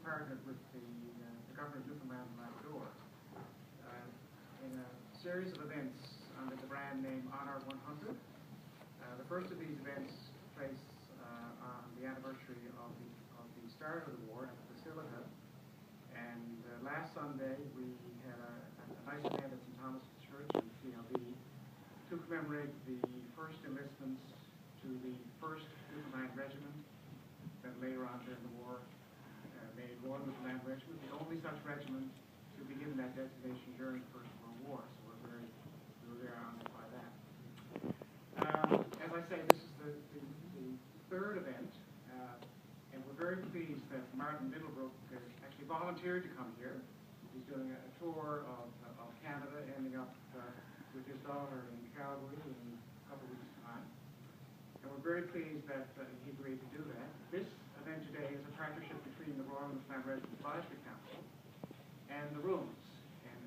partnered with the government of Newfoundland and Labrador in a series of events under the brand name Honor 100. The first of these events took place on the anniversary of the start of the war at the Basilica. And last Sunday we had a nice event at St. Thomas's Church in CLB to commemorate the first enlistments to the 1st Newfoundland Regiment that later on during the war made Royal Newfoundland Regiment, the only such regiment to begin that designation during the First World War. So we were very honored by that. As I say, this is the third event, and we're very pleased that Martin Middlebrook actually volunteered to come here. He's doing a tour of Canada, ending up with his daughter in Calgary in a couple of weeks' time. And we're very pleased that he agreed to do that. This event today is a partnership between the Royal Newfoundland Regiment Advisory Council and the Rooms. And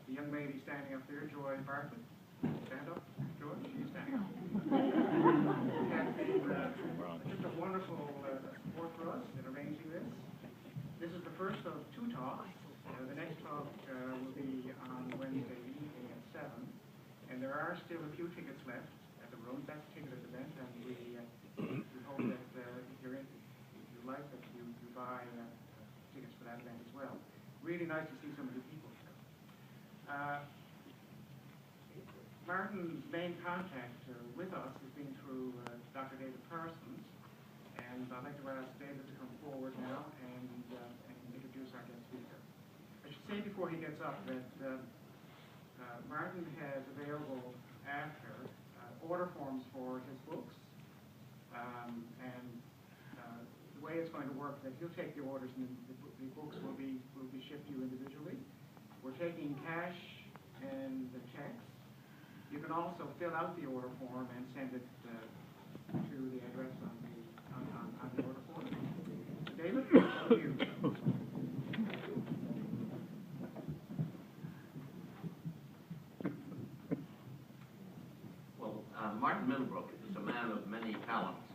the young lady standing up there, Joy Bartlett, stand up, Joy, she's standing up. Has been just a wonderful support for us in arranging this. This is the first of two talks. The next talk will be on Wednesday evening at 7. And there are still a few tickets left at the Rooms. That's a ticketed event, and we hope that if you're in, if you like that, you buy tickets for that event as well. Really nice to see so many people. Martin's main contact with us has been through Dr. David Parsons, and I'd like to ask David to come forward now and introduce our guest speaker. I should say before he gets up that Martin has available after order forms for his books, and the way it's going to work, that he'll take the orders and the books will be shipped to you individually. We're taking cash and the checks. You can also fill out the order form and send it to the address on the order form. David, over to you. Well, Martin Middlebrook is a man of many talents,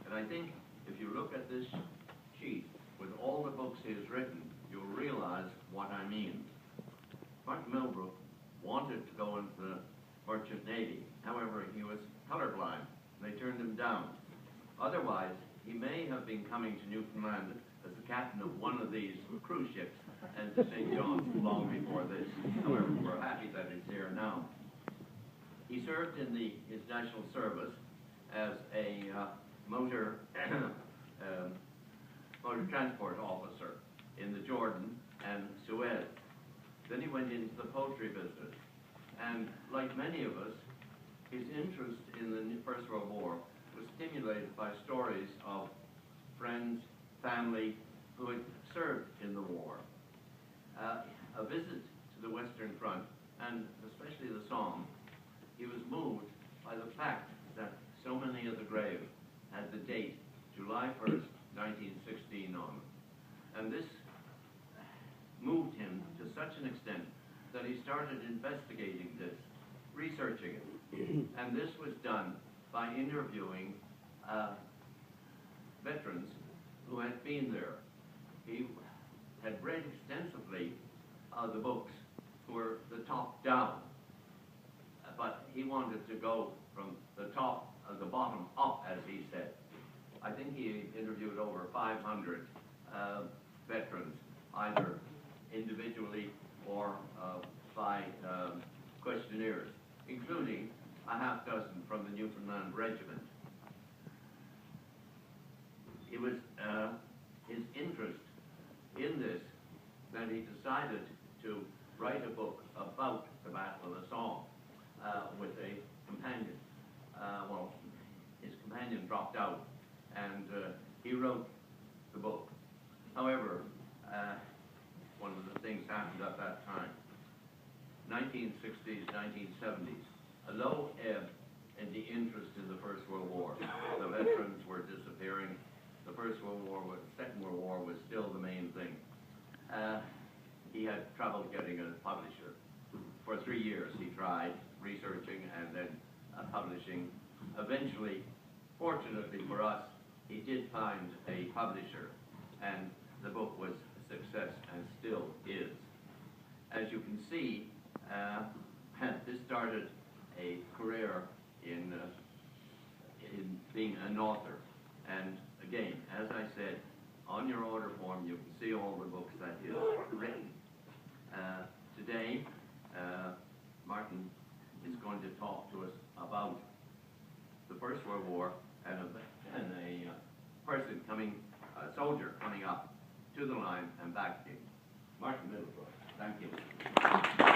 and I think if you look at this sheet with all the books he has written, you'll realize what I mean. Martin Middlebrook wanted to go into the Merchant Navy. However, he was colorblind, and they turned him down. Otherwise, he may have been coming to Newfoundland as the captain of one of these cruise ships and to St. John's long before this. However, we're happy that he's here now. He served in his national service as a motor transport officer in the Jordan and Suez. Then he went into the poultry business. And like many of us, his interest in the First World War was stimulated by stories of friends, family who had served in the war. A visit to the Western Front, and especially the Somme, he was moved by the fact that so many of the graves had the date July 1st, 1916 on them. And this moved him to such an extent that he started investigating this, researching it. And this was done by interviewing veterans who had been there. He had read extensively the books, who were the top down, but he wanted to go from the top of the bottom up, as he said. I think he interviewed over 500 veterans, either individually or by questionnaires, including a half dozen from the Newfoundland Regiment. It was his interest in this that he decided to write a book about the Battle of the Somme with a companion. Well, his companion dropped out, and he wrote the book. However, one of the things happened at that time. 1960s, 1970s, a low ebb in the interest in the First World War. The veterans were disappearing. The Second World War was still the main thing. He had trouble getting a publisher. For 3 years he tried researching and then publishing. Eventually, fortunately for us, he did find a publisher, and the book was a success and still is. As you can see, this started a career in being an author. And again, as I said, on your order form you can see all the books that he's written. Today, Martin is going to talk to us about the First World War and a person coming, a soldier coming up to the line and back again. Martin Middlebrook, thank you.